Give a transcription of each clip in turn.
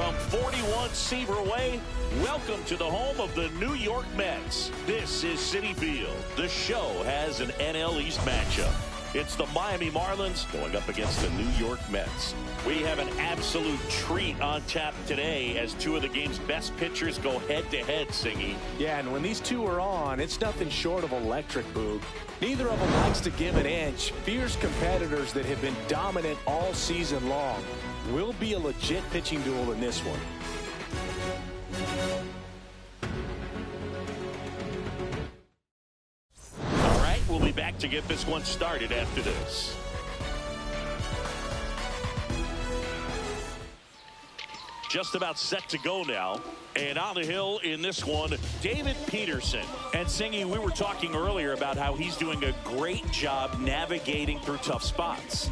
From 41 Seaver Way, welcome to the home of the New York Mets. This is Citi Field. The show has an NL East matchup. It's the Miami Marlins going up against the New York Mets. We have an absolute treat on tap today as two of the game's best pitchers go head-to-head, Singy. Yeah, and when these two are on, it's nothing short of electric, Boog. Neither of them likes to give an inch. Fierce competitors that have been dominant all season long. Will be a legit pitching duel in this one. All right, we'll be back to get this one started after this. Just about set to go now. And on the hill in this one, David Peterson. And Singy, we were talking earlier about how he's doing a great job navigating through tough spots.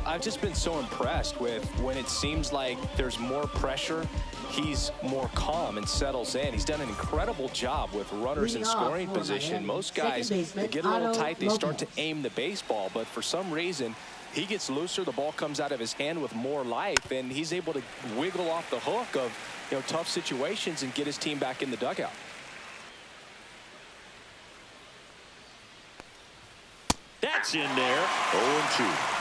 I've just been so impressed with when it seems like there's more pressure, he's more calm and settles in. He's done an incredible job with runners in scoring position. Most guys, they get a little tight, they start to aim the baseball, but for some reason, he gets looser, the ball comes out of his hand with more life, and he's able to wiggle off the hook of tough situations and get his team back in the dugout. That's in there. 0-2.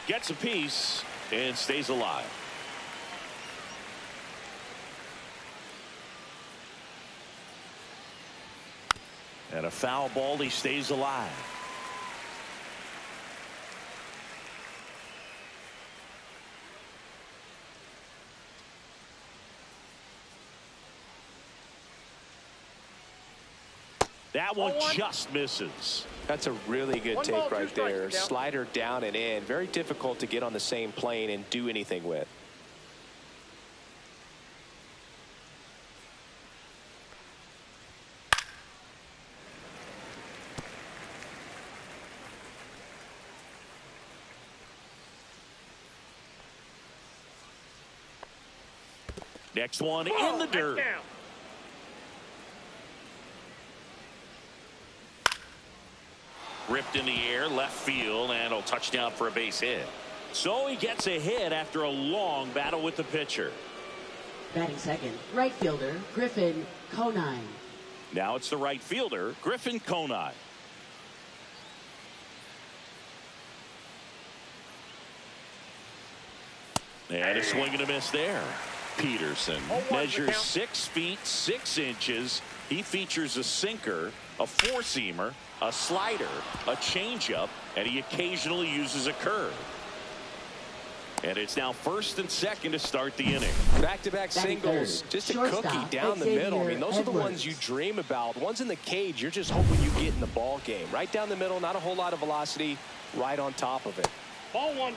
Gets a piece and stays alive. And a foul ball, he stays alive. That one just misses. That's a really good take right there. Slider down and in. Very difficult to get on the same plane and do anything with. Next one in the dirt. Ripped in the air, left field, and a touchdown for a base hit. So he gets a hit after a long battle with the pitcher. Batting second, right fielder, Griffin Conine. Now it's the right fielder, Griffin Conine. And a swing and a miss there. Peterson measures 6 feet 6 inches. He features a sinker, a four-seamer, a slider, a changeup, and he occasionally uses a curve. And it's now first and second to start the inning. Back-to-back singles, just a cookie down the middle. I mean, those are the ones you dream about. Ones in the cage, you're just hoping you get in the ball game. Right down the middle, not a whole lot of velocity, right on top of it. Ball one.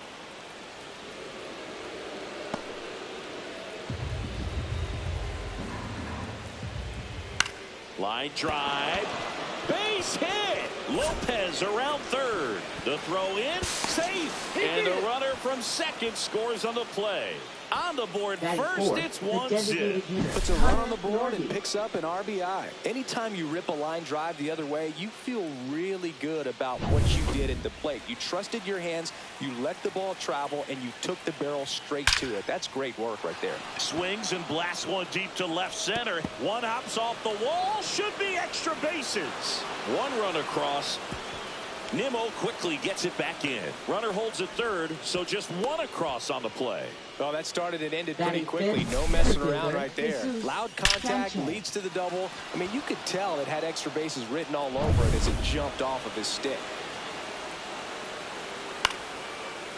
Line drive, base hit. Lopez around third. The throw in, safe. And the runner from second scores on the play. On the board first, it's 1-0. Puts a run on the board and picks up an RBI. Anytime you rip a line drive the other way, you feel really good about what you did at the plate. You trusted your hands, you let the ball travel, and you took the barrel straight to it. That's great work right there. Swings and blasts one deep to left center. One hops off the wall. Should be extra bases. One run across. Nimmo quickly gets it back in. Runner holds at third, so just one across on the play. Well, that started and ended pretty quickly. No messing around right there. Loud contact leads to the double. I mean, you could tell it had extra bases written all over it as it jumped off of his stick.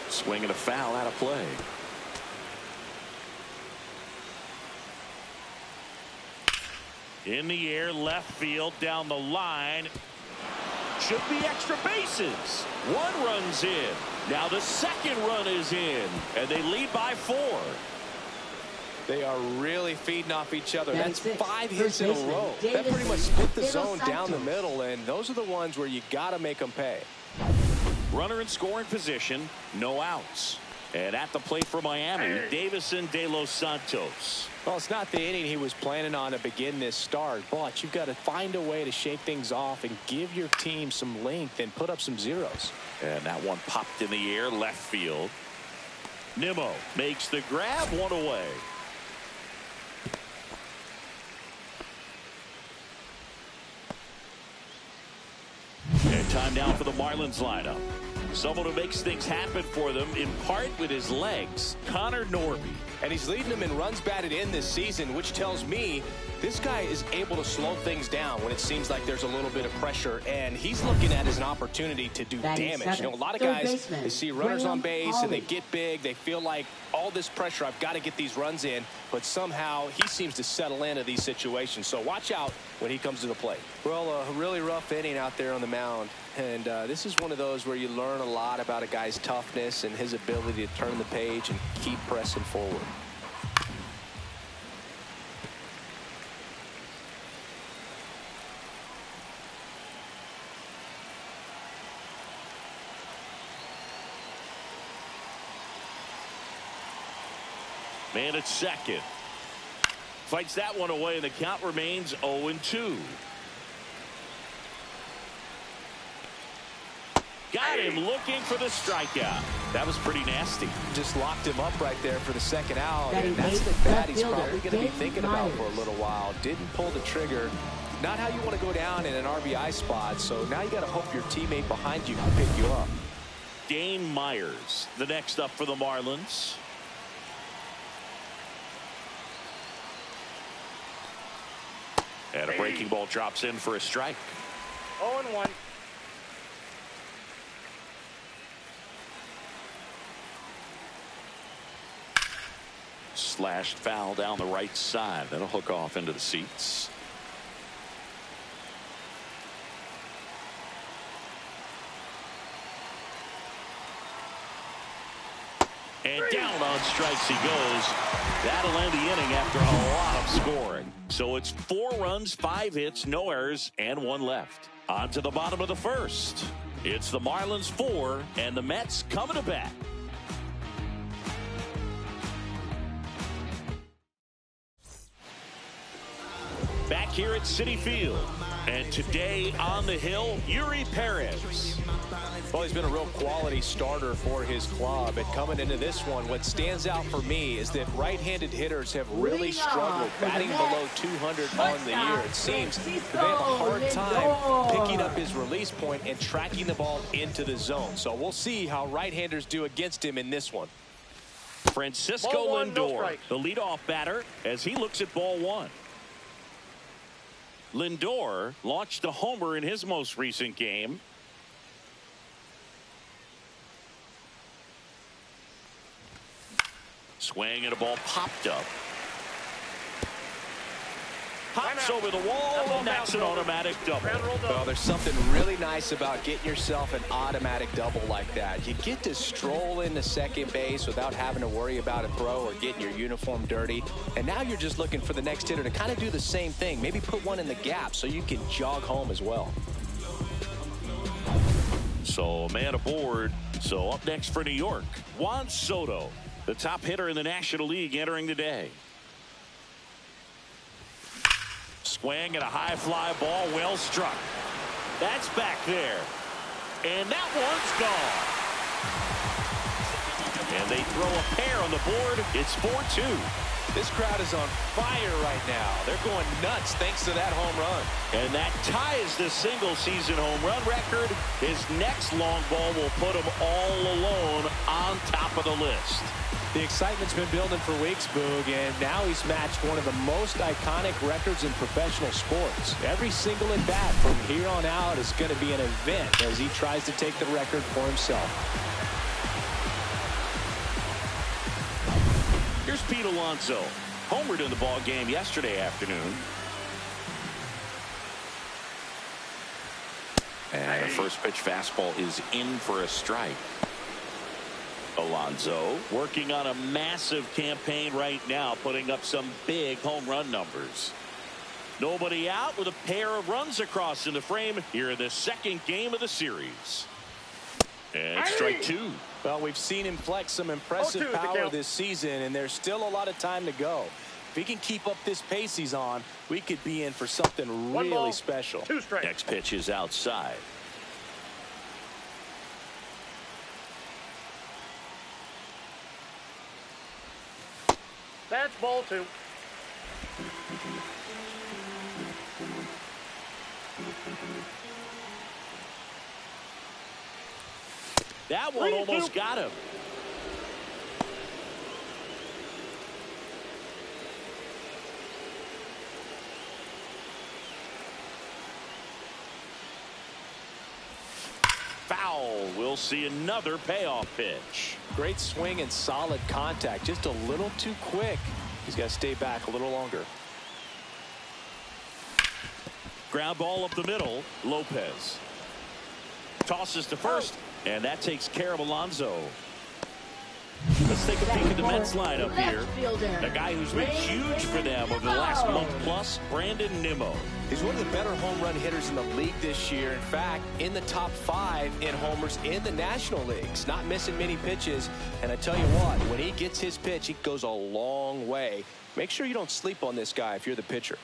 Swing and a foul out of play. In the air, left field, down the line. Should be extra bases. One run's in. Now the second run is in, and they lead by 4. They are really feeding off each other. That's 5 hits in a row. That pretty much split the zone down the middle, and those are the ones where you got to make them pay. Runner in scoring position, no outs. And at the plate for Miami, Davison de los Santos. Well, it's not the inning he was planning on to begin this start, but you've got to find a way to shake things off and give your team some length and put up some zeros. And that one popped in the air, left field. Nimmo makes the grab, one away. And time now for the Marlins lineup. Someone who makes things happen for them, in part with his legs, Connor Norby. And he's leading them in runs batted in this season, which tells me this guy is able to slow things down when it seems like there's a little bit of pressure, and he's looking at it as an opportunity to do damage. You know, a lot of guys, they see runners on base and they get big. They feel like all this pressure, I've got to get these runs in, but somehow he seems to settle into these situations. So watch out when he comes to the plate. Well, a really rough inning out there on the mound, and this is one of those where you learn a lot about a guy's toughness and his ability to turn the page and keep pressing forward. Man at second. Fights that one away, and the count remains 0-2. Got him looking for the strikeout. That was pretty nasty. Just locked him up right there for the second out, and that's the bat he's probably going to be thinking about for a little while. Didn't pull the trigger. Not how you want to go down in an RBI spot, so now you got to hope your teammate behind you can pick you up. Dane Myers, the next up for the Marlins. And a breaking ball drops in for a strike. 0-1. Slashed foul down the right side. That'll hook off into the seats. And down on strikes he goes. That'll end the inning after a lot of scoring. So it's 4 runs, 5 hits, no errors, and 1 left. On to the bottom of the first. It's the Marlins 4, and the Mets coming to bat. Back here at Citi Field. And today on the hill, Eury Perez. Well, he's been a real quality starter for his club. And coming into this one, what stands out for me is that right-handed hitters have really struggled batting below 200 on the year. It seems that they have a hard time picking up his release point and tracking the ball into the zone. So we'll see how right-handers do against him in this one. Francisco Lindor, the leadoff batter, as he looks at ball 1. Lindor launched a homer in his most recent game. Swing and a ball popped up. Pops over the wall, and that's an automatic double. Well, there's something really nice about getting yourself an automatic double like that. You get to stroll into second base without having to worry about a throw or getting your uniform dirty. And now you're just looking for the next hitter to kind of do the same thing. Maybe put one in the gap so you can jog home as well. So a man aboard. So up next for New York, Juan Soto, the top hitter in the National League entering the day. Swing and a high fly ball, well struck. That's back there. And that one's gone. And they throw a pair on the board. It's 4-2. This crowd is on fire right now. They're going nuts thanks to that home run. And that ties the single season home run record. His next long ball will put him all alone on top of the list. The excitement's been building for weeks, Boog, and now he's matched one of the most iconic records in professional sports. Every single at-bat from here on out is going to be an event as he tries to take the record for himself. Here's Pete Alonso. Homered in the ball game yesterday afternoon. And a first pitch fastball is in for a strike. Alonso working on a massive campaign right now, putting up some big home run numbers. Nobody out with a pair of runs across in the frame here in the second game of the series. And strike two. Well, we've seen him flex some impressive power this season, and there's still a lot of time to go. If he can keep up this pace he's on, we could be in for something really special. 2 strikes. Next pitch is outside. That's ball 2. That one almost got him. Foul. We'll see another payoff pitch. Great swing and solid contact. Just a little too quick. He's got to stay back a little longer. Ground ball up the middle. Lopez tosses to first, and that takes care of Alonso. Let's take a peek at the Mets lineup here. A guy who's been huge for them over the last month plus, Brandon Nimmo. He's one of the better home run hitters in the league this year. In fact, in the top 5 in homers in the National Leagues. Not missing many pitches. And I tell you what, when he gets his pitch, he goes a long way. Make sure you don't sleep on this guy if you're the pitcher.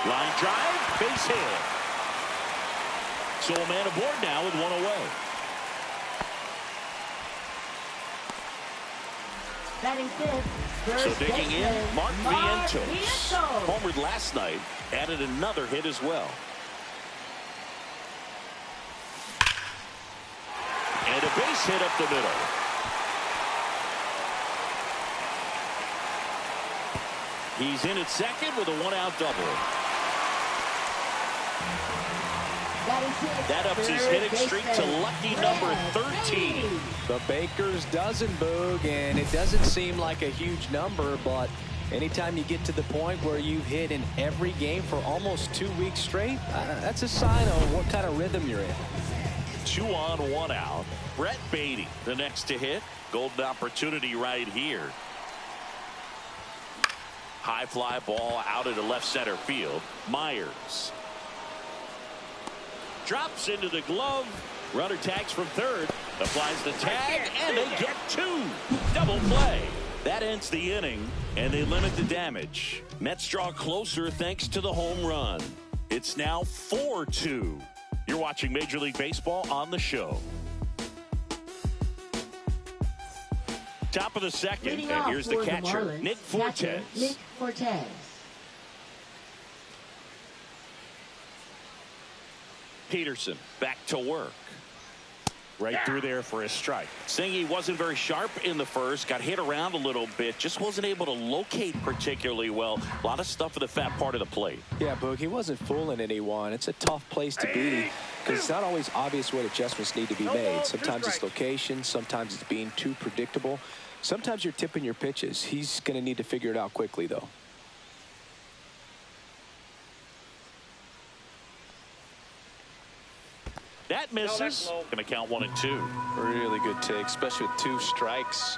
Line drive, base hit. So a man aboard now with 1 away. Batting fifth, So digging in, Mark Vientos. Vientos. Homered last night, added another hit as well. And a base hit up the middle. He's in at second with a 1-out double. That ups his hitting streak to lucky number 13. The Baker's dozen, Boog, and it doesn't seem like a huge number, but anytime you get to the point where you've hit in every game for almost 2 weeks straight, that's a sign of what kind of rhythm you're in. 2 on, 1 out. Brett Beatty, the next to hit. Golden opportunity right here. High fly ball out into left center field. Myers drops into the glove. Runner tags from third. Applies the tag, and they get 2. Double play. That ends the inning, and they limit the damage. Mets draw closer thanks to the home run. It's now 4-2. You're watching Major League Baseball on the show. Top of the second, and here's the catcher, Nick Fortes. Nick Fortes. Peterson back to work. Right through there for a strike. Singy wasn't very sharp in the first. Got hit around a little bit. Just wasn't able to locate particularly well. A lot of stuff in the fat part of the plate. Yeah, Boog, he wasn't fooling anyone. It's a tough place to be because it's not always obvious what adjustments need to be made. Sometimes it's location. Sometimes it's being too predictable. Sometimes you're tipping your pitches. He's going to need to figure it out quickly, though. That misses. Going to count 1 and 2. Really good take, especially with 2 strikes.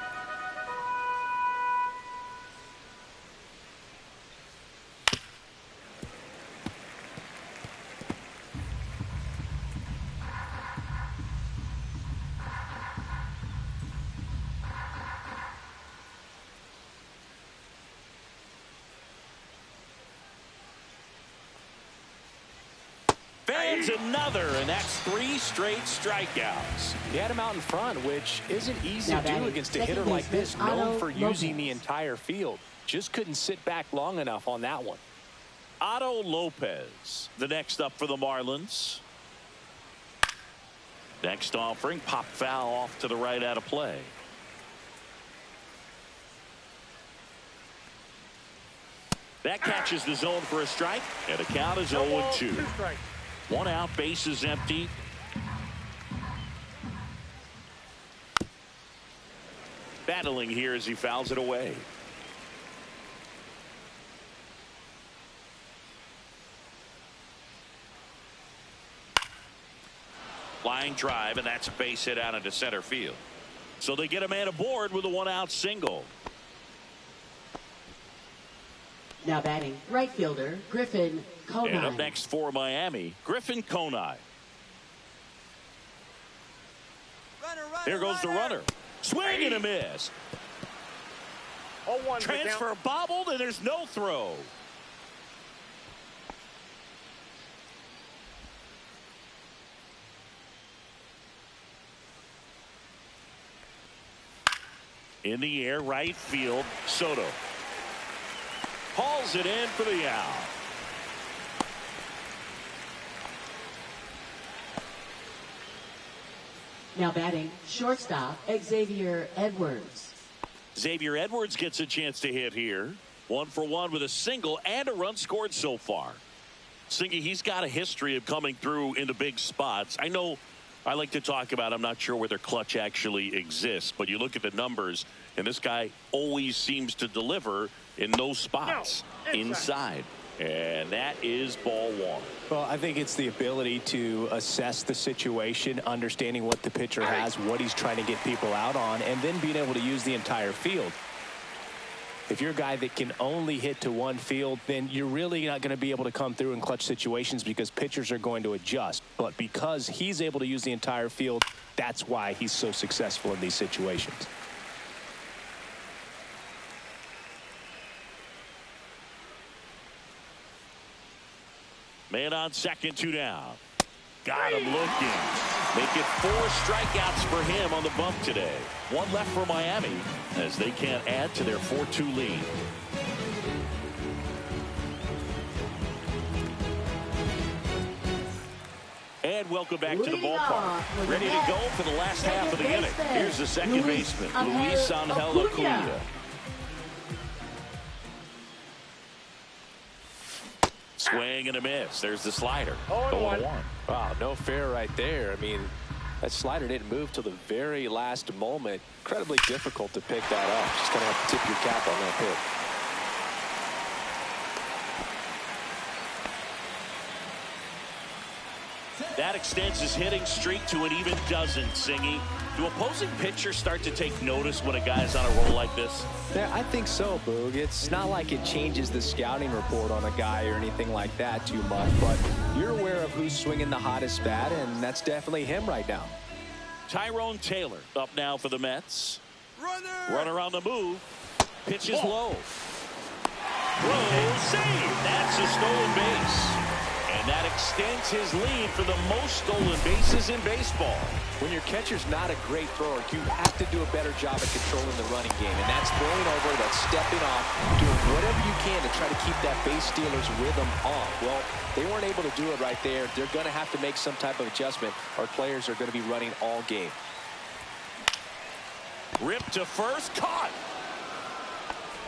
Another, and that's 3 straight strikeouts. He had him out in front, which isn't easy to do against a hitter like this, known for using the entire field. Just couldn't sit back long enough on that one. Otto Lopez, the next up for the Marlins. Next offering, pop foul off to the right out of play. That catches the zone for a strike, and the count is 0-2. 1 out, base is empty. Battling here as he fouls it away. Line drive, and that's a base hit out into center field. So they get a man aboard with a 1-out single. Now batting, right fielder, Griffin Conine. And up next for Miami, Griffin Conine. Here goes the runner. Swing and a miss. Transfer bobbled, and there's no throw. In the air, right field, Soto. Hauls it in for the out. Now batting, shortstop, Xavier Edwards. Xavier Edwards gets a chance to hit here. 1 for 1 with a single and a run scored so far. Singy, he's got a history of coming through in the big spots. I know I like to talk about, I'm not sure whether clutch actually exists, but you look at the numbers, and this guy always seems to deliver in those spots. Inside. And that is ball 1. Well, I think it's the ability to assess the situation, understanding what the pitcher has, what he's trying to get people out on, and then being able to use the entire field. If you're a guy that can only hit to one field, then you're really not going to be able to come through in clutch situations because pitchers are going to adjust. But because he's able to use the entire field, that's why he's so successful in these situations. Man on second, 2 down. Got him looking. Make it 4 strikeouts for him on the bump today. 1 left for Miami as they can't add to their 4-2 lead. And welcome back to the ballpark. Ready to go for the last half of the inning. Here's the second baseman, Luis Angel Acuna. Swing and a miss. There's the slider. 0-1. Wow, no fair right there. I mean, that slider didn't move till the very last moment. Incredibly difficult to pick that up. Just going to have to tip your cap on that pick. That extends his hitting streak to an even dozen, Singy. Do opposing pitchers start to take notice when a guy's on a roll like this? Yeah, I think so, Boog. It's not like it changes the scouting report on a guy or anything like that too much, but you're aware of who's swinging the hottest bat, and that's definitely him right now. Tyrone Taylor up now for the Mets. Runner on the move. Pitches low. Throw, save. That's a stolen base. And that extends his lead for the most stolen bases in baseball. When your catcher's not a great thrower, you have to do a better job at controlling the running game. And that's throwing over, that's stepping off, doing whatever you can to try to keep that base stealer's rhythm off. Well, they weren't able to do it right there. They're going to have to make some type of adjustment. Our players are going to be running all game. Ripped to first, caught.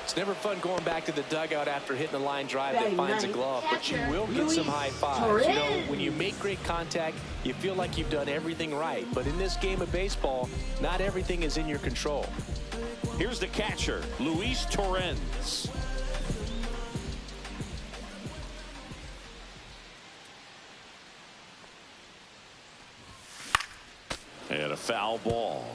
It's never fun going back to the dugout after hitting a line drive that finds a glove, but you will get some high fives. You know, when you make great contact, you feel like you've done everything right. But in this game of baseball, not everything is in your control. Here's the catcher, Luis Torrens. And a foul ball.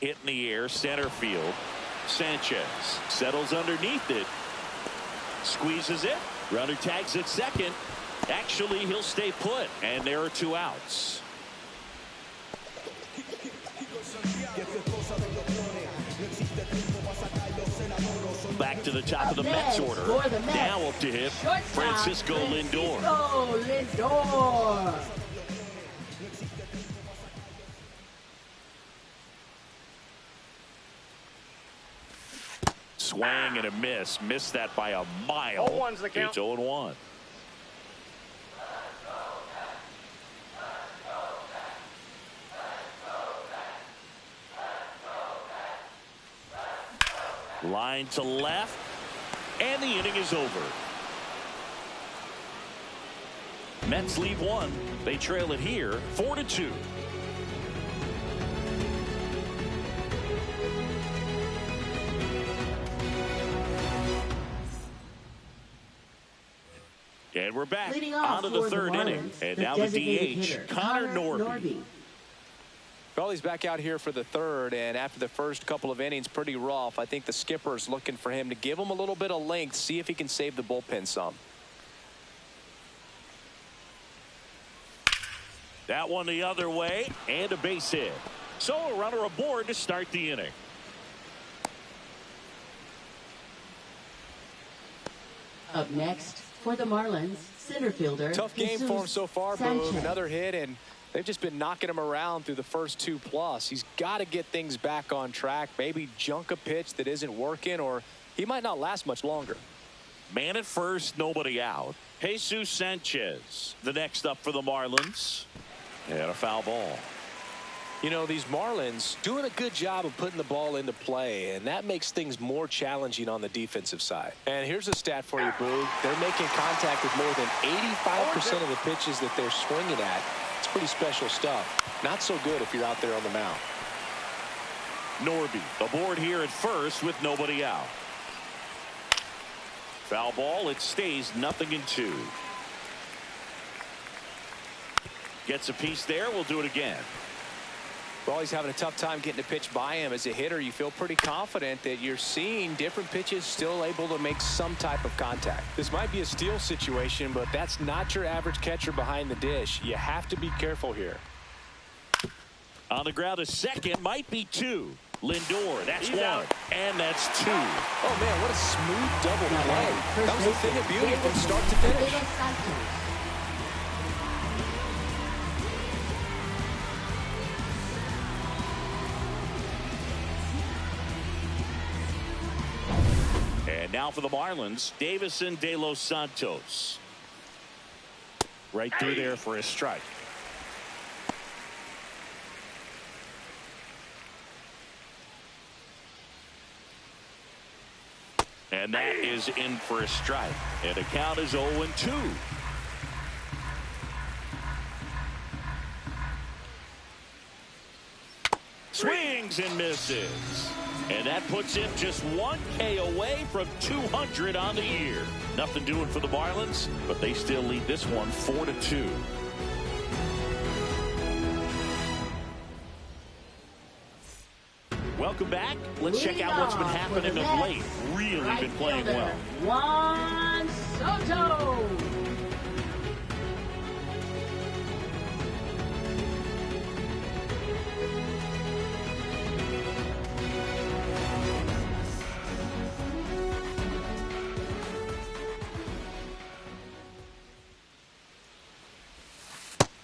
Hit in the air, center field. Sanchez settles underneath it. Squeezes it. Runner tags at second. Actually, he'll stay put. And there are 2 outs. Back to the top of the Mets order. Now up to hit Francisco Lindor. Swing and a miss. Missed that by a mile. 0-1's the count. It's 0-1. Line to left. And the inning is over. Mets leave 1. They trail it here 4-2. And we're back Leading off onto the for third Marlins, inning. And the now the designated DH, hitter, Connor Norby. Well, he's back out here for the third, and after the first couple of innings, pretty rough. I think the skipper's looking for him to give him a little bit of length, see if he can save the bullpen some. That one the other way, and a base hit. So a runner aboard to start the inning. Up next for the Marlins, center fielder. Tough game for him so far, Boog. Another hit, and they've just been knocking him around through the first 2+. He's got to get things back on track, maybe junk a pitch that isn't working, or he might not last much longer. Man at first, nobody out. Jesus Sanchez, the next up for the Marlins. And a foul ball. You know, these Marlins doing a good job of putting the ball into play, and that makes things more challenging on the defensive side. And here's a stat for you, Boog. They're making contact with more than 85% of the pitches that they're swinging at. It's pretty special stuff. Not so good if you're out there on the mound. Norby aboard here at first with nobody out. Foul ball. It stays 0-2. Gets a piece there. We'll do it again. Well, he's having a tough time getting a pitch by him. As a hitter, you feel pretty confident that you're seeing different pitches still able to make some type of contact. This might be a steal situation, but that's not your average catcher behind the dish. You have to be careful here. On the ground, a second, might be 2. Lindor, that's 1, and that's 2. Oh, man, what a smooth double play. That was a thing of beauty from start to finish. And now for the Marlins, Davison de los Santos. Right through there for a strike. And that is in for a strike. And the count is 0-2. Swings and misses. And that puts him just 1K away from 200 on the year. Nothing doing for the Marlins, but they still lead this one 4-2. Welcome back. Let's check out what's been happening of late. Really been playing well. Juan Soto.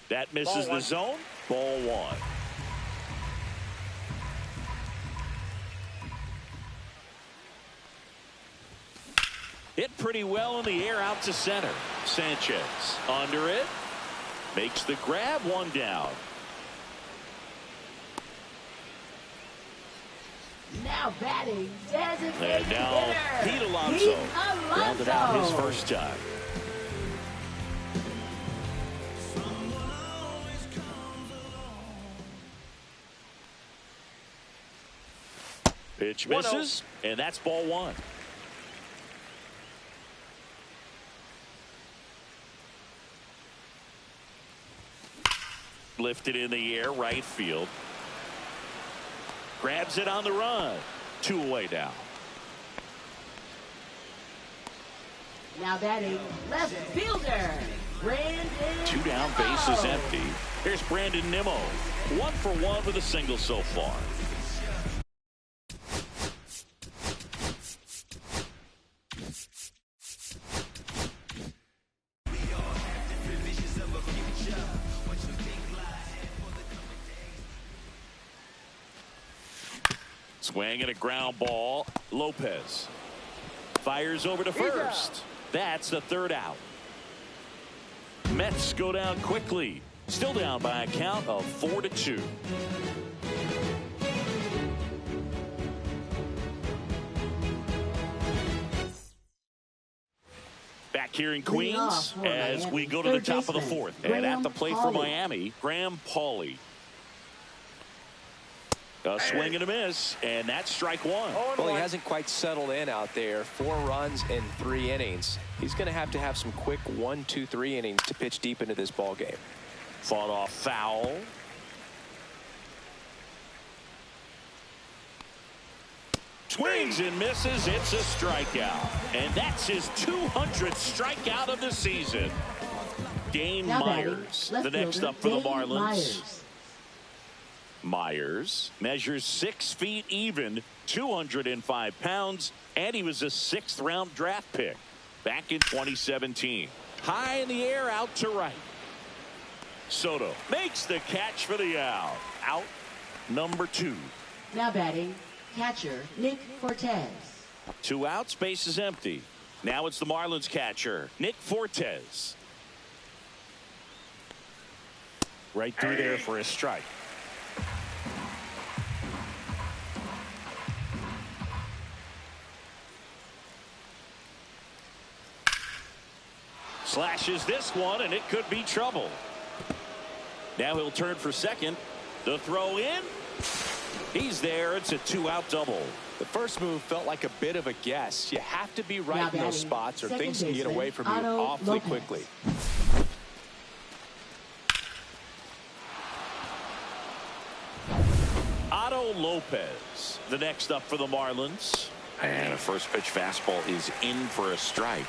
That misses the zone. Ball 1. Hit pretty well in the air out to center. Sanchez under it. Makes the grab. 1 down. Now batting, designated And now hitter, Pete Alonso. Alonso. Rounded out his first time. Pitch misses, and that's ball 1. Lifted in the air, right field. Grabs it on the run. 2 away now. Now batting, left fielder, Brandon 2 down, base is empty. Here's Brandon Nimmo. 1 for 1 with a single so far. Swing and a ground ball. Lopez fires over to first. That's the 3rd out. Mets go down quickly. Still down by a count of 4-2. Back here in Queens as we go to the top of the 4th. And at the plate for Miami, Graham Pauley. A swing and a miss, and that's strike one. Well, he hasn't quite settled in out there. 4 runs in 3 innings. He's going to have some quick 1, 2, 3 innings to pitch deep into this ball game. Fought off foul. Swings and misses. It's a strikeout. And that's his 200th strikeout of the season. Dane Myers, the next up for the Marlins. Myers measures 6 feet even, 205 pounds, and he was a 6th round draft pick back in 2017. High in the air, out to right. Soto makes the catch for the out. Out number 2. Now batting, catcher Nick Fortes. 2 outs, base is empty. Now it's the Marlins catcher, Nick Fortes. Right through there for a strike. Slashes this one, and it could be trouble. Now he'll turn for second. The throw in. He's there. It's a 2-out double. The first move felt like a bit of a guess. You have to be right in those spots or things can get away from you awfully quickly. Otto Lopez, the next up for the Marlins. And a first pitch fastball is in for a strike.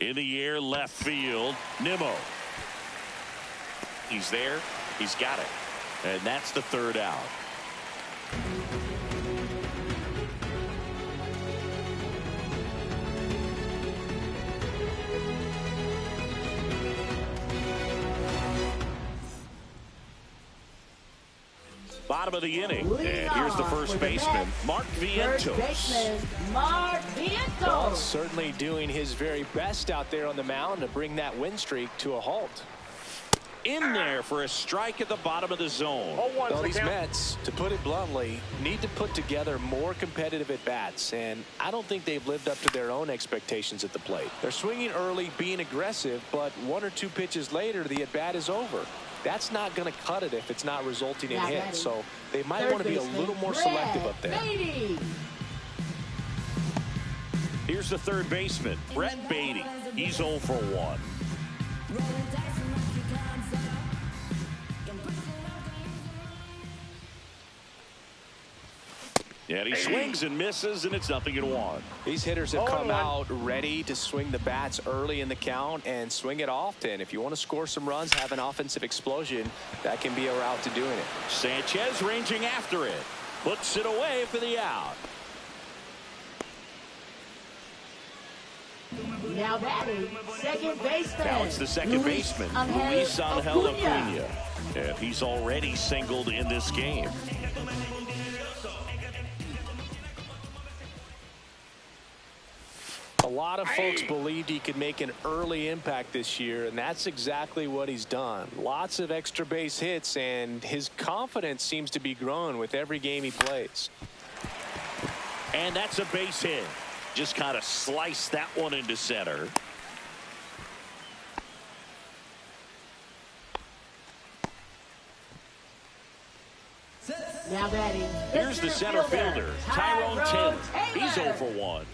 In the air, left field, Nimmo. He's there. He's got it. And that's the 3rd out. Bottom of the inning. And here's the first baseman, Mark Vientos. First baseman, Mark Vientos. Well, certainly doing his very best out there on the mound to bring that win streak to a halt. In there for a strike at the bottom of the zone. Well, these Mets, to put it bluntly, need to put together more competitive at-bats, and I don't think they've lived up to their own expectations at the plate. They're swinging early, being aggressive, but 1 or 2 pitches later, the at-bat is over. That's not going to cut it if it's not resulting in hits, so they might want to be a little more selective up there. Here's the third baseman, Brett Beatty. He's 0 for 1. And he swings and misses, and it's 0-1. These hitters have come out ready to swing the bats early in the count and swing it often. If you want to score some runs, have an offensive explosion, that can be a route to doing it. Sanchez ranging after it. Puts it away for the out. Now batting, second baseman. Now it's the second baseman, Luis Angel Acuna. And he's already singled in this game. A lot of folks believed he could make an early impact this year, and that's exactly what he's done. Lots of extra base hits, and his confidence seems to be growing with every game he plays. And that's a base hit. Just kind of sliced that one into center. Now batting. Here's the center fielder, Tyrone Taylor. He's 0 for 1.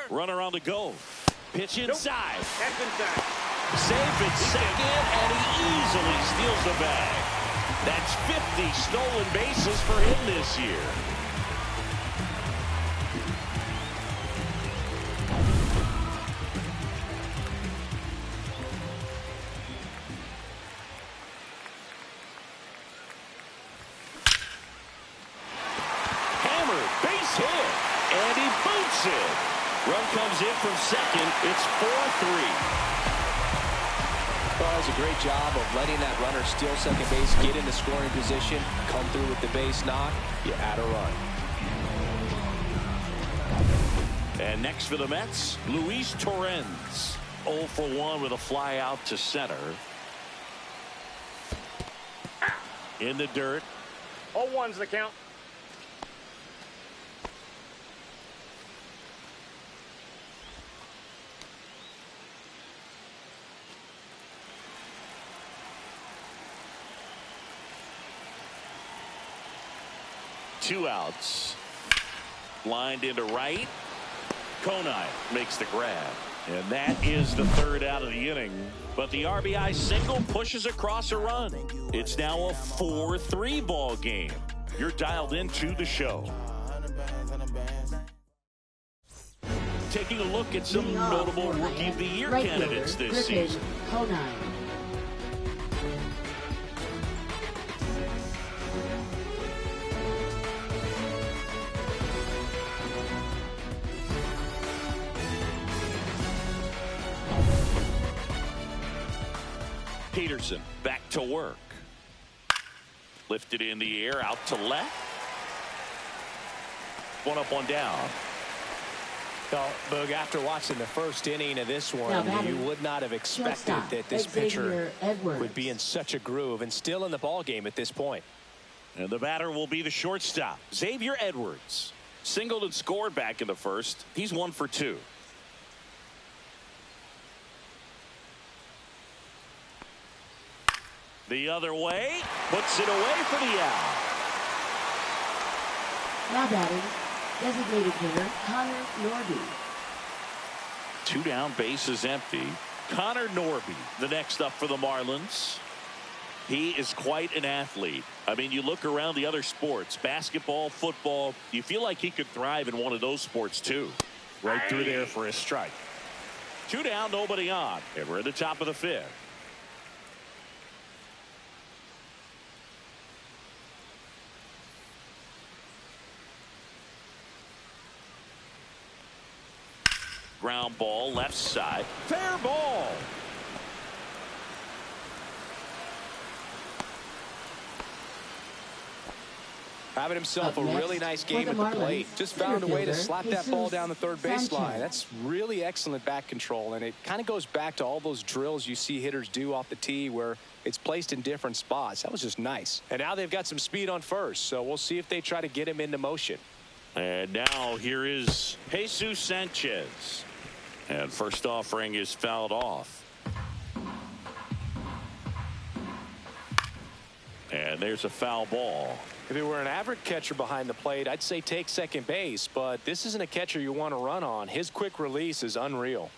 Runner on the go. Pitch inside. That's inside. Safe at second, and he easily steals the bag. That's 50 stolen bases for him this year. Hammered, base hit, and he boots it. Run comes in from second. It's 4-3. Well, that was a great job of letting that runner steal second base, get into scoring position, come through with the base knock. You add a run. And next for the Mets, Luis Torrens. 0 for 1 with a fly out to center. In the dirt. 0-1's the count. Two outs. Lined into right. Konai makes the grab. And that is the third out of the inning. But the RBI single pushes across a run. It's now a 4-3 ball game. You're dialed into the show. Taking a look at some notable Rookie of the Year candidates this season. Konai. Peterson back to work. Lifted in the air out to left. One up, one down. Well, Boog, after watching the first inning of this one, you would not have expected that this pitcher would be in such a groove and still in the ball game at this point. And the batter will be the shortstop, Xavier Edwards. Singled and scored back in the first. He's 1 for 2. The other way, puts it away for the out. Now batting, designated hitter Connor Norby. 2 down, bases empty. Connor Norby, the next up for the Marlins. He is quite an athlete. I mean, you look around the other sports, basketball, football, you feel like he could thrive in one of those sports too. Right through there for a strike. 2 down, nobody on, and we're at the top of the 5th. Ground ball, left side. Fair ball. Having himself a really nice game at the plate. Just found a way to slap that ball down the third baseline. That's really excellent bat control, and it kind of goes back to all those drills you see hitters do off the tee where it's placed in different spots. That was just nice. And now they've got some speed on first, so we'll see if they try to get him into motion. And now here is Jesus Sanchez. And first offering is fouled off. And there's a foul ball. If it were an average catcher behind the plate, I'd say take second base, but this isn't a catcher you want to run on. His quick release is unreal.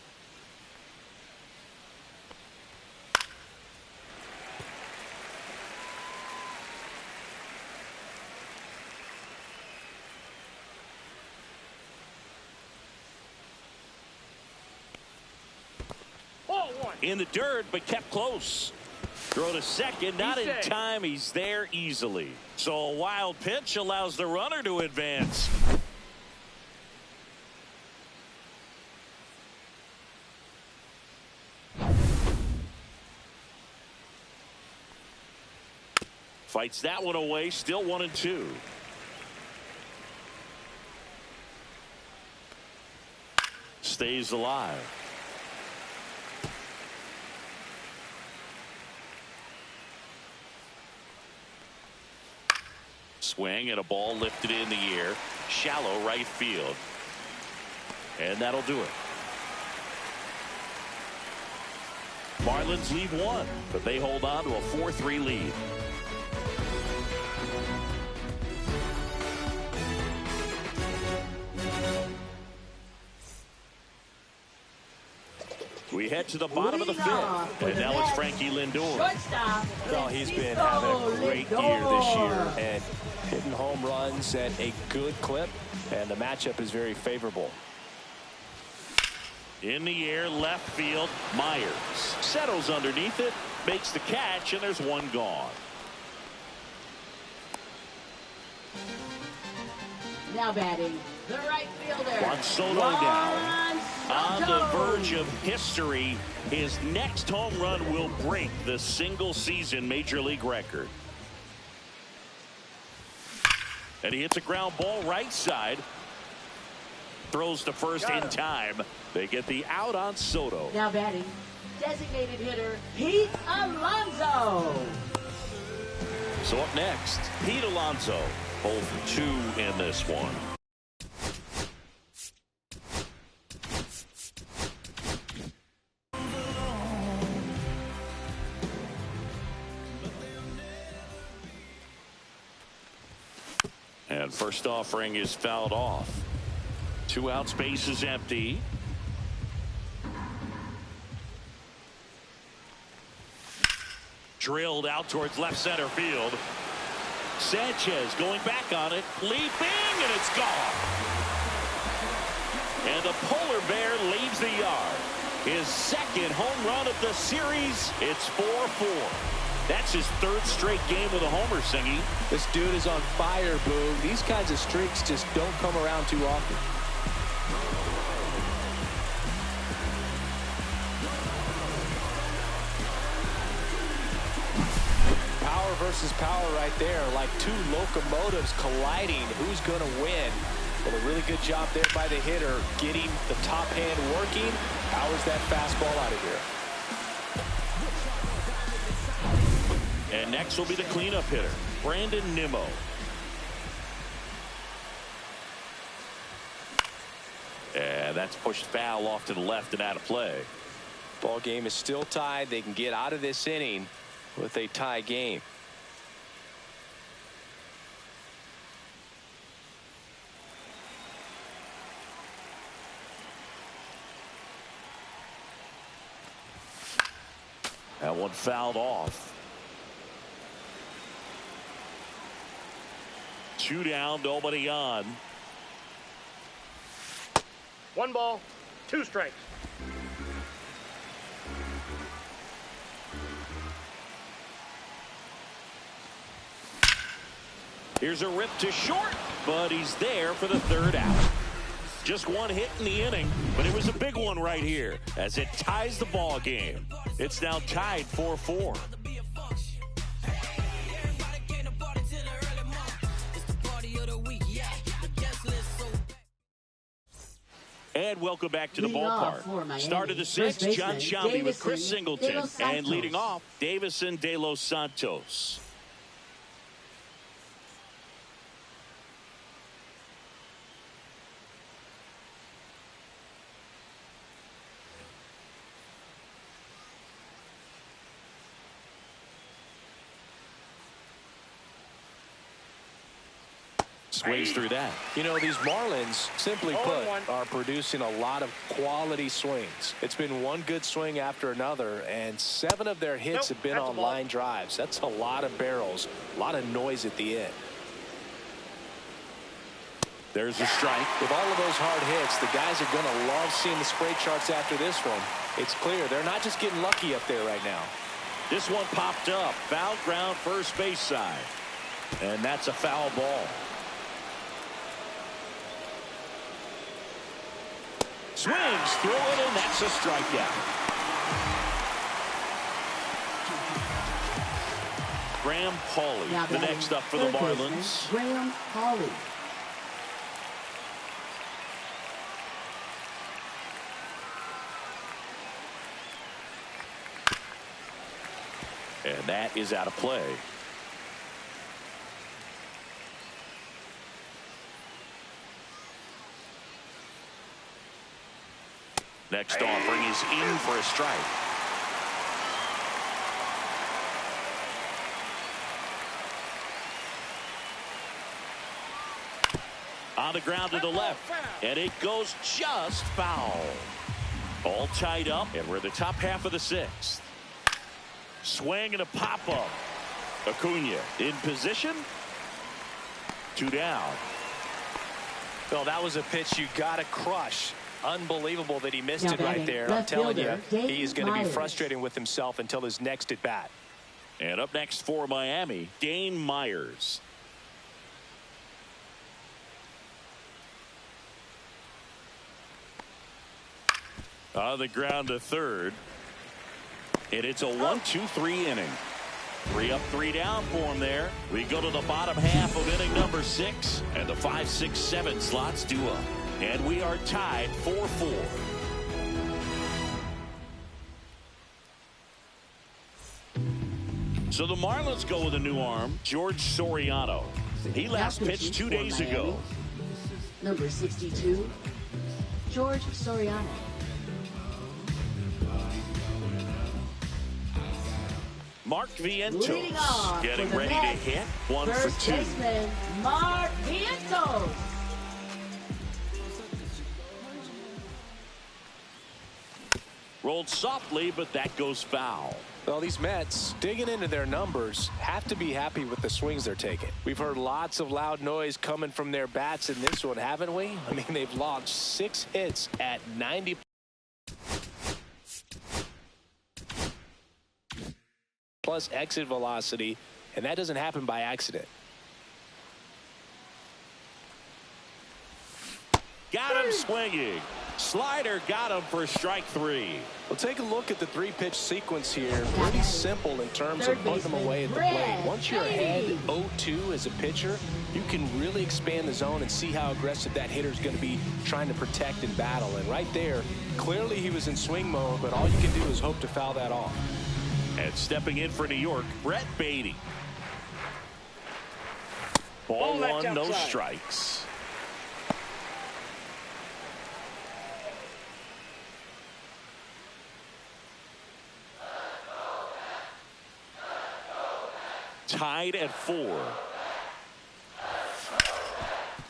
In the dirt, but kept close. Throw to second, not in time. He's there easily. So a wild pitch allows the runner to advance. Fights that one away, still 1-2. Stays alive. Swing and a ball lifted in the air. Shallow right field. And that'll do it. Marlins lead 1, but they hold on to a 4-3 lead. We head to the bottom of the 5th, and now it's Frankie Lindor. Well, he's been having a great year this year and hitting home runs at a good clip, and the matchup is very favorable. In the air, left field, Myers settles underneath it, makes the catch, and there's one gone. Now batting, the right fielder. Juan Soto down. On the verge of history, his next home run will break the single-season Major League record. And he hits a ground ball right side. Throws to first in time. They get the out on Soto. Now batting, designated hitter Pete Alonso. So up next, Pete Alonso, 0 for 2 in this one. And first offering is fouled off. 2 out, space is empty. Drilled out towards left center field. Sanchez going back on it, leaping, and it's gone. And the polar bear leaves the yard. His second home run of the series. It's 4-4. That's his 3rd straight game with a homer, Singy. This dude is on fire, Boog. These kinds of streaks just don't come around too often. Power versus power right there, like 2 locomotives colliding. Who's going to win? Well, a really good job there by the hitter, getting the top hand working. Powers that fastball out of here. And next will be the cleanup hitter, Brandon Nimmo. And that's pushed foul off to the left and out of play. Ball game is still tied. They can get out of this inning with a tie game. That one fouled off. 2 down, nobody on. 1 ball, 2 strikes. Here's a rip to short, but he's there for the 3rd out. Just 1 hit in the inning, but it was a big one right here as it ties the ball game. It's now tied 4-4. And welcome back to the ballpark. Start of the 6th, John Shelby with Chris Singleton. And leading off, Davison De Los Santos. Swings through that. You know, these Marlins, simply put, are producing a lot of quality swings. It's been one good swing after another, and 7 of their hits have been on line drives. That's a lot of barrels, a lot of noise at the end. There's a strike. With all of those hard hits, the guys are going to love seeing the spray charts after this one. It's clear they're not just getting lucky up there right now. This one popped up. Foul ground, first base side. And that's a foul ball. Swings through it, and that's a strikeout. Graham Pauley, the next up for the Marlins. Graham Pauley. And that is out of play. Next offering is in for a strike. On the ground to the left, and it goes just foul. All tied up, and we're in the top half of the 6th. Swing and a pop-up. Acuna in position. 2 down. Well, that was a pitch you got to crush. Unbelievable that he missed it right there. I'm telling you, he's going to be frustrating with himself until his next at bat. And up next for Miami, Dane Myers. On the ground to 3rd. And it's a 1-2-3 inning. 3 up, 3 down for him there. We go to the bottom half of inning number 6. And the 5, 6, 7 slots due up. And we are tied 4-4. So the Marlins go with a new arm, George Soriano. He last pitched 2 days ago. Number 62, George Soriano. Mark Vientos getting ready to hit. 1 for 2. First baseman, Mark Vientos. Rolled softly, but that goes foul. Well, these Mets, digging into their numbers, have to be happy with the swings they're taking. We've heard lots of loud noise coming from their bats in this one, haven't we? I mean, they've launched 6 hits at 90 plus exit velocity, and that doesn't happen by accident. Got him swinging. Slider got him for strike 3. Well, take a look at the 3-pitch sequence here. Pretty simple in terms of putting them away at the plate. Once you're ahead 0-2 as a pitcher, you can really expand the zone and see how aggressive that hitter is going to be trying to protect and battle. And right there, clearly he was in swing mode, but all you can do is hope to foul that off. And stepping in for New York, Brett Beatty. Ball 1, no strikes. Tied at 4.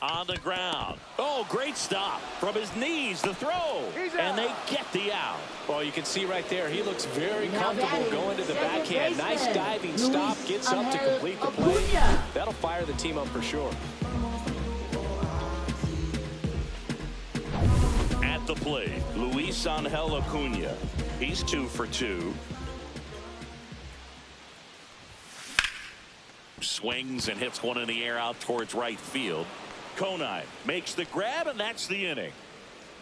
On the ground. Oh, great stop. From his knees, the throw. And they get the out. Well, you can see right there, he looks very comfortable going to the backhand. Nice diving stop, gets up to complete the play. That'll fire the team up for sure. At the plate, Luis Angel Acuna. He's 2 for 2. Swings and hits one in the air out towards right field. Konai makes the grab, and that's the inning.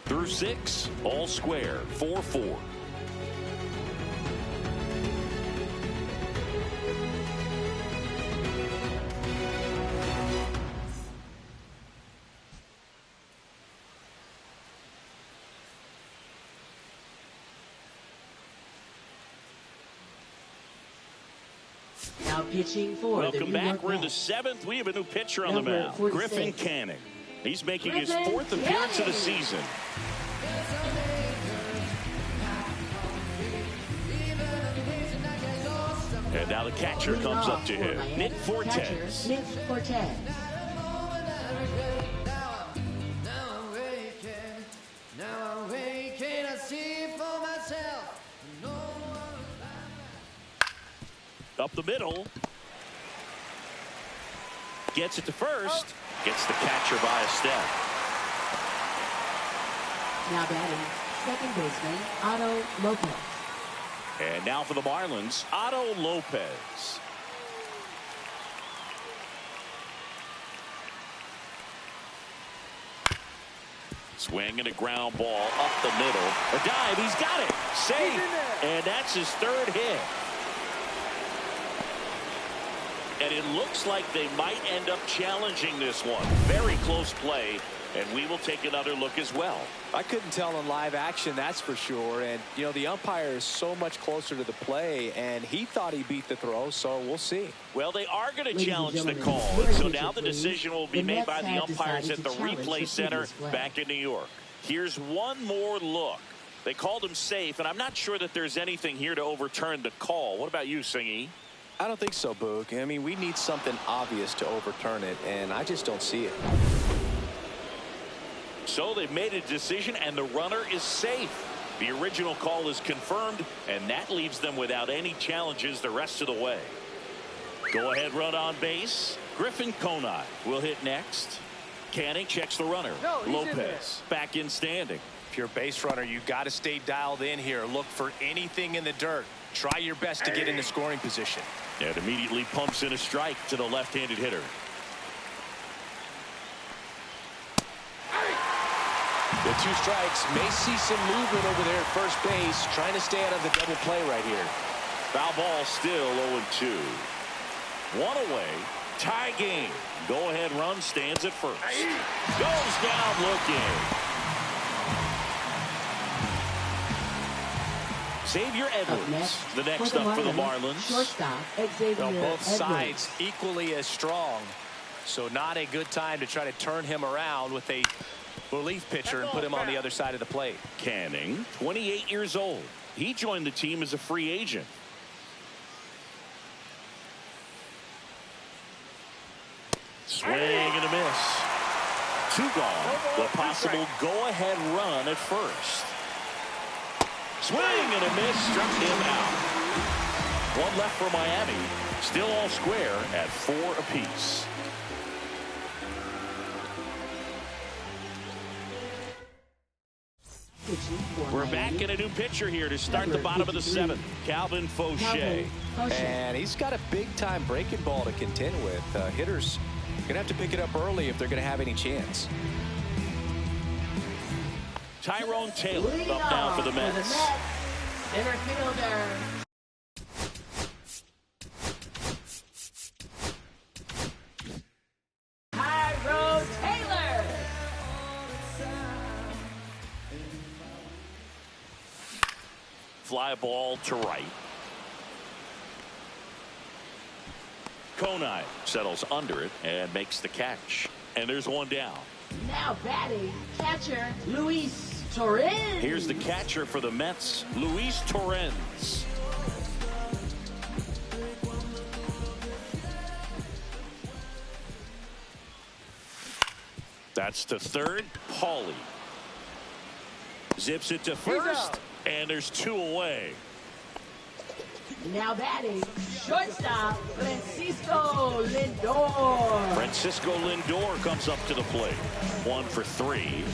Through 6, all square, 4-4. Now pitching for Welcome back. We're in the 7th. We have a new pitcher on the mound. Griffin Canning. He's making his 4th appearance of the season. And now the catcher comes up to him. Nick Fortes. Nick Fortes. Up the middle. Gets it to first. Gets the catcher by a step. Now batting, second baseman, Otto Lopez. And now for the Marlins, Otto Lopez. Swing and a ground ball up the middle. A dive, he's got it. Safe. And that's his 3rd hit. And it looks like they might end up challenging this one. Very close play, and we will take another look as well. I couldn't tell in live action, that's for sure. And, you know, the umpire is so much closer to the play, and he thought he beat the throw, so we'll see. Well, they are going to challenge the call. And so now the decision will be made by the umpires at the replay center back in New York. Here's one more look. They called him safe, and I'm not sure that there's anything here to overturn the call. What about you, Singy? I don't think so, Boog. I mean, we need something obvious to overturn it, and I just don't see it. So they've made a decision, and the runner is safe. The original call is confirmed, and that leaves them without any challenges the rest of the way. Go ahead run on base. Griffin Konai will hit next. Canning checks the runner. Lopez back in standing. If you're a base runner, you got to stay dialed in here. Look for anything in the dirt. Try your best to get into scoring position. And immediately pumps in a strike to the left-handed hitter. The 2 strikes may see some movement over there at first base, trying to stay out of the double play right here. Foul ball still 0-2. 1 away. Tie game. Go ahead run stands at first. Goes down looking. Xavier Edwards, the next for up for the Marlins. Shortstop, Xavier Well, both Edwards. sides equally as strong. So not a good time to try to turn him around with a relief pitcher and put him on the other side of the plate. Canning, 28 years old. He joined the team as a free agent. Swing and a miss. Two gone. The possible go-ahead run at first. Swing and a miss. Struck him out. One left for Miami. Still all square at 4 apiece. We're back in a new pitcher here to start the bottom of the 7th. Calvin Fauché. And he's got a big-time breaking ball to contend with. Hitters going to have to pick it up early if they're going to have any chance. Tyrone Taylor up now for the Mets. Center fielder. Tyrone Taylor. Fly ball to right. Konai settles under it and makes the catch. And there's one down. Now batting, catcher Luis Torrens. Here's the catcher for the Mets, Luis Torrens. That's to third. Paulie zips it to first, and there's 2 away. Now batting, shortstop Francisco Lindor. Francisco Lindor comes up to the plate. 1 for 3.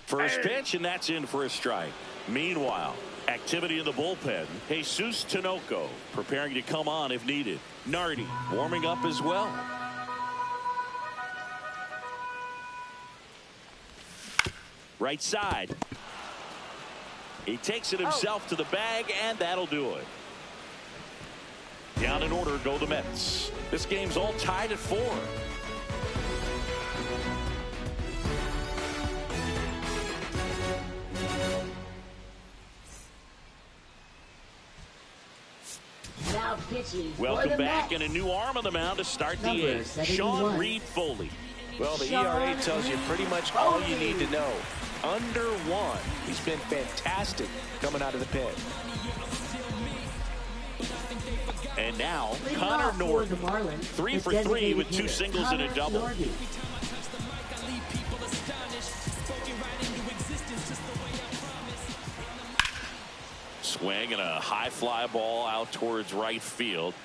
First pitch, and that's in for a strike. Meanwhile, activity in the bullpen. Jesus Tinoco preparing to come on if needed. Nardi warming up as well. Right side. He takes it himself to the bag, and that'll do it. Down in order go the Mets. This game's all tied at 4. Now pitching. Welcome back, and a new arm on the mound to start the 8th. Sean Reed Foley. Well, the ERA tells you pretty much all you need to know. Under 1. He's been fantastic coming out of the pen. And now Connor Norton, 3 for 3 with 2 singles and a double. Swing and a high fly ball out towards right field.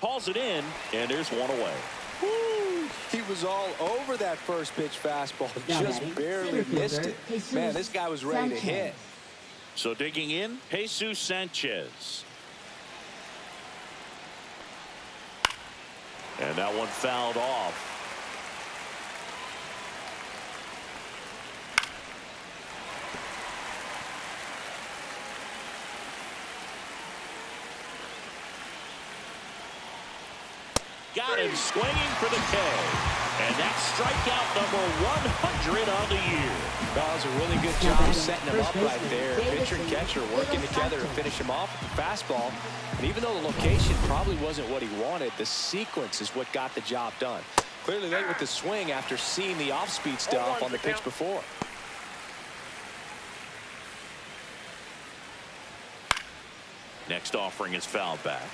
Hauls it in, and there's 1 away. Woo! He was all over that first pitch fastball, just barely missed it. Man, this guy was ready to hit. So digging in, Jesus Sanchez. And that one fouled off. Got him swinging for the K. And that's strikeout number 100 on the year. That was a really good job setting him up right there. Pitcher and catcher working together to finish him off with the fastball. And even though the location probably wasn't what he wanted, the sequence is what got the job done. Clearly late with the swing after seeing the off-speed stuff on the pitch before. Next offering is fouled back.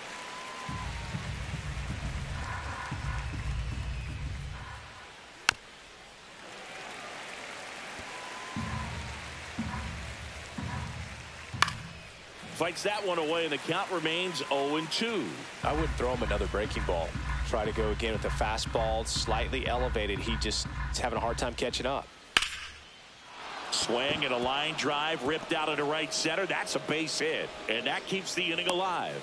Fights that one away, and the count remains 0-2. I wouldn't throw him another breaking ball. Try to go again with the fastball slightly elevated. He just is having a hard time catching up. Swing and a line drive ripped out into right center. That's a base hit, and that keeps the inning alive.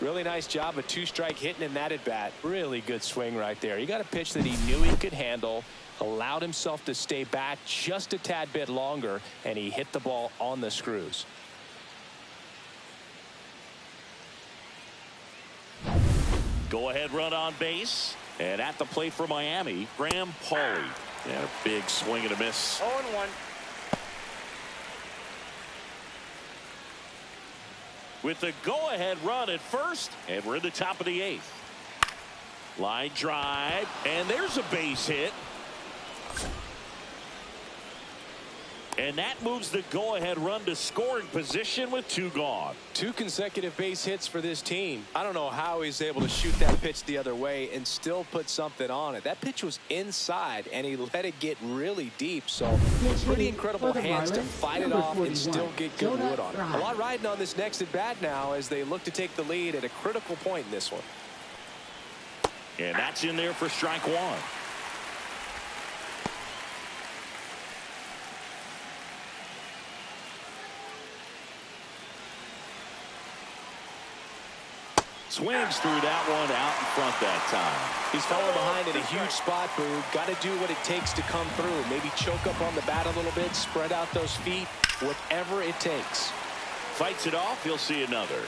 Really nice job of 2-strike hitting in that at bat. Really good swing right there. He got a pitch that he knew he could handle, allowed himself to stay back just a tad bit longer, and he hit the ball on the screws. Go-ahead run on base. And at the plate for Miami, Graham Pauley. And a big swing and a miss. 0-1. With the go-ahead run at first, and we're in the top of the 8th. Line drive, and there's a base hit. And that moves the go-ahead run to scoring position with 2 gone. 2 consecutive base hits for this team. I don't know how he's able to shoot that pitch the other way and still put something on it. That pitch was inside, and he let it get really deep. So pretty incredible hands to fight it off and still get good wood on it. A lot riding on this next at-bat now as they look to take the lead at a critical point in this one. And that's in there for strike 1. Swings through that one out in front that time. He's falling behind in a huge spot, Boog. Got to do what it takes to come through. Maybe choke up on the bat a little bit, spread out those feet, whatever it takes. Fights it off. He'll see another.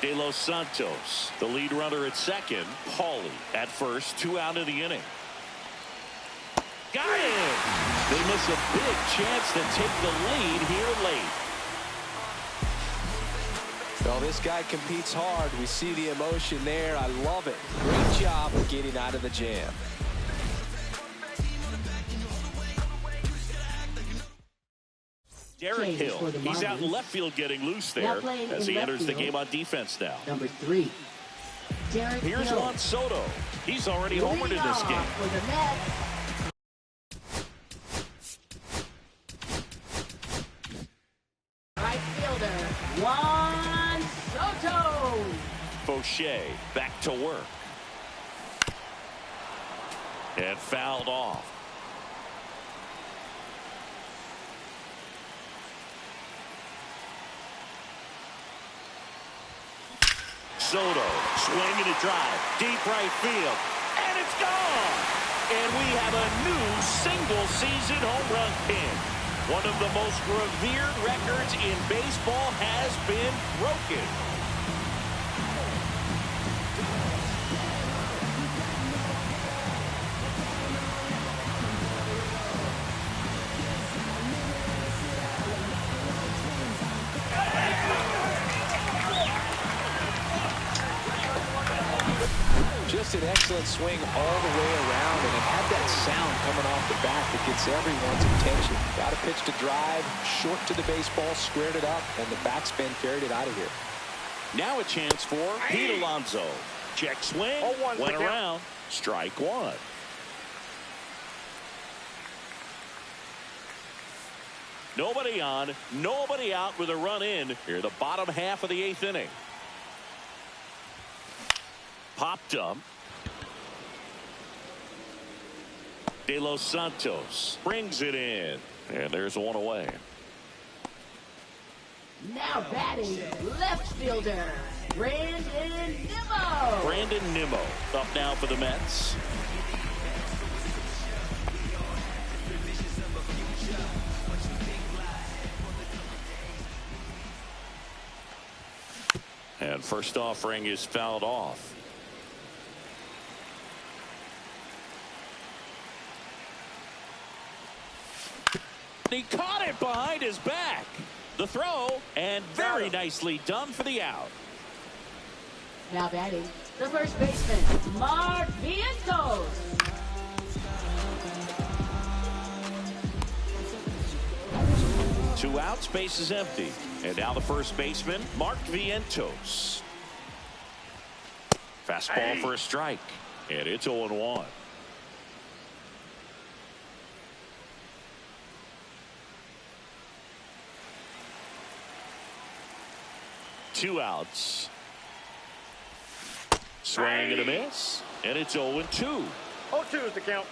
De Los Santos, the lead runner at second. Pauley at first. 2 out of the inning. Got it! They miss a big chance to take the lead here late. Well, this guy competes hard. We see the emotion there. I love it. Great job of getting out of the jam. Derek Hill, he's out in left field getting loose there as he enters the game on defense now. Number 3, Derek Here's Hill. Juan Soto. He's already homered in this game. For the Mets. Right fielder, Juan Soto. Fauché back to work. And fouled off. Soto swinging a drive, deep right field, and it's gone. And we have a new single-season home run king. One of the most revered records in baseball has been broken. Just an excellent swing all the way around, and it had that sound coming off the bat that gets everyone's attention. Got a pitch to drive, short to the baseball, squared it up, and the backspin carried it out of here. Now a chance for Pete Alonso. Check swing, went around, strike 1. Nobody on, nobody out with a run in here, the bottom half of the 8th inning. Popped up. De Los Santos brings it in. And there's one away. Now batting, left fielder, Brandon Nimmo. Brandon Nimmo up now for the Mets. And first offering is fouled off. He caught it behind his back. The throw, and very nicely done for the out. Now batting, the first baseman, Mark Vientos. Two outs, base is empty. And now the first baseman, Mark Vientos. Fastball for a strike. And it's 0-1. Two outs. Swing and a miss. And it's 0-2. 0-2 is the count.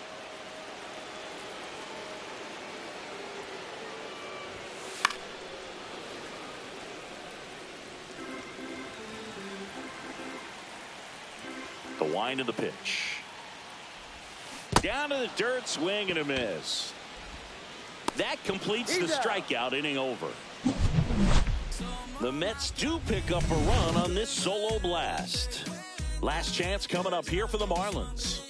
The wind of the pitch. Down to the dirt, swing and a miss. That completes the strikeout, inning over. The Mets do pick up a run on this solo blast. Last chance coming up here for the Marlins.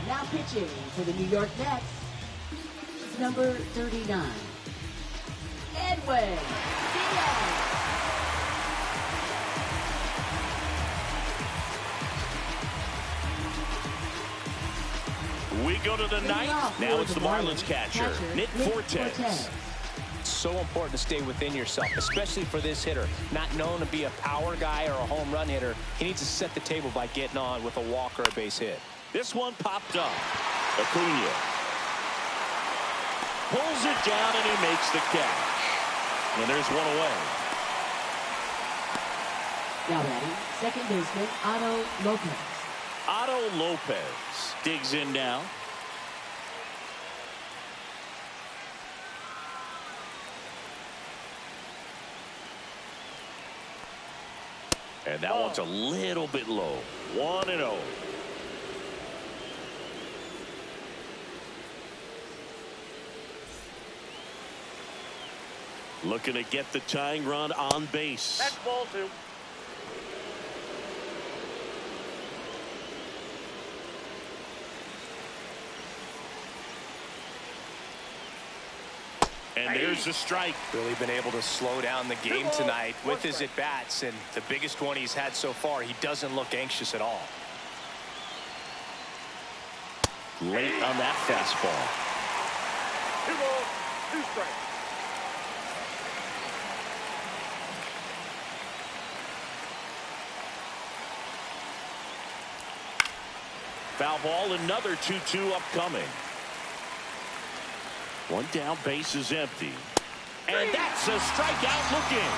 Now pitching for the New York Mets, number 39, Edwin Diaz. We go to the ninth. Now it's the Marlins catcher, Nick Fortes. So important to stay within yourself, especially for this hitter. Not known to be a power guy or a home run hitter. He needs to set the table by getting on with a walk or a base hit. This one popped up. Acuna pulls it down and he makes the catch. And there's one away. Now batting, second baseman Otto Lopez. Otto Lopez digs in now. And that one's a little bit low. 1-0. Looking to get the tying run on base. That's ball 2. And there's a strike. Really been able to slow down the game tonight with his at-bats, and the biggest one he's had so far. He doesn't look anxious at all. Late on that fastball. 2 balls, 2 strikes. Foul ball, another 2-2 upcoming. One down, base is empty. And that's a strikeout looking.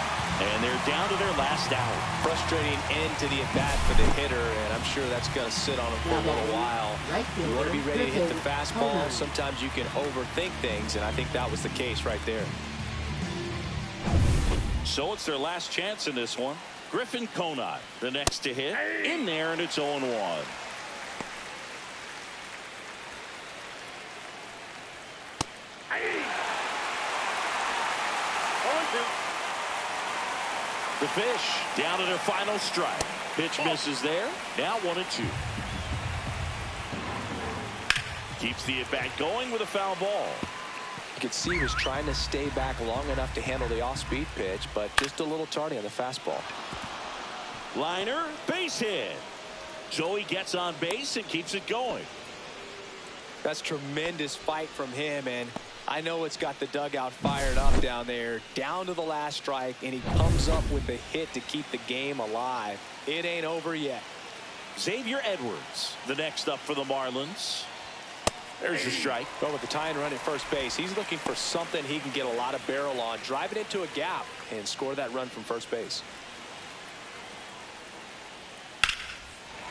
And they're down to their last out. Frustrating end to the at-bat for the hitter, and I'm sure that's going to sit on him for a little while. You want to be ready to hit the fastball. Sometimes you can overthink things, and I think that was the case right there. So it's their last chance in this one. Griffin Conant, the next to hit. In there, and it's 0-1. The fish down to their final strike. Pitch misses there. Now 1-2. Keeps the at-bat going with a foul ball. You could see he was trying to stay back long enough to handle the off-speed pitch, but just a little tardy on the fastball. Liner, base hit. Joey gets on base and keeps it going. That's tremendous fight from him, and I know it's got the dugout fired up down there. Down to the last strike, and he comes up with a hit to keep the game alive. It ain't over yet. Xavier Edwards, the next up for the Marlins. There's a strike. But with the tying run at first base, he's looking for something he can get a lot of barrel on, drive it into a gap, and score that run from first base.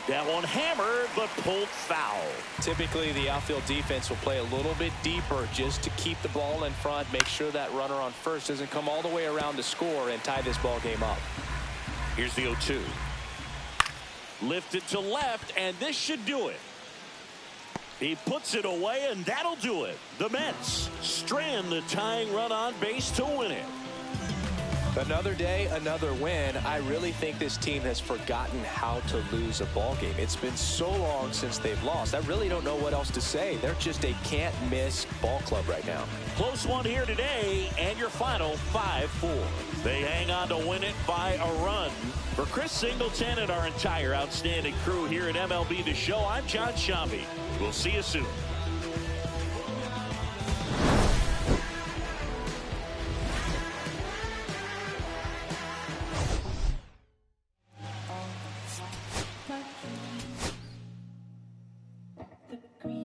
That one hammered, but pulled foul. Typically, the outfield defense will play a little bit deeper just to keep the ball in front, make sure that runner on first doesn't come all the way around to score and tie this ball game up. Here's the 0-2. Lifted to left, and this should do it. He puts it away, and that'll do it. The Mets strand the tying run on base to win it. Another day, another win. I really think this team has forgotten how to lose a ball game. It's been so long since they've lost. I really don't know what else to say. They're just a can't-miss ball club right now. Close one here today, and your final 5-4. They hang on to win it by a run. For Chris Singleton and our entire outstanding crew here at MLB The Show, I'm John Shambi. We'll see you soon.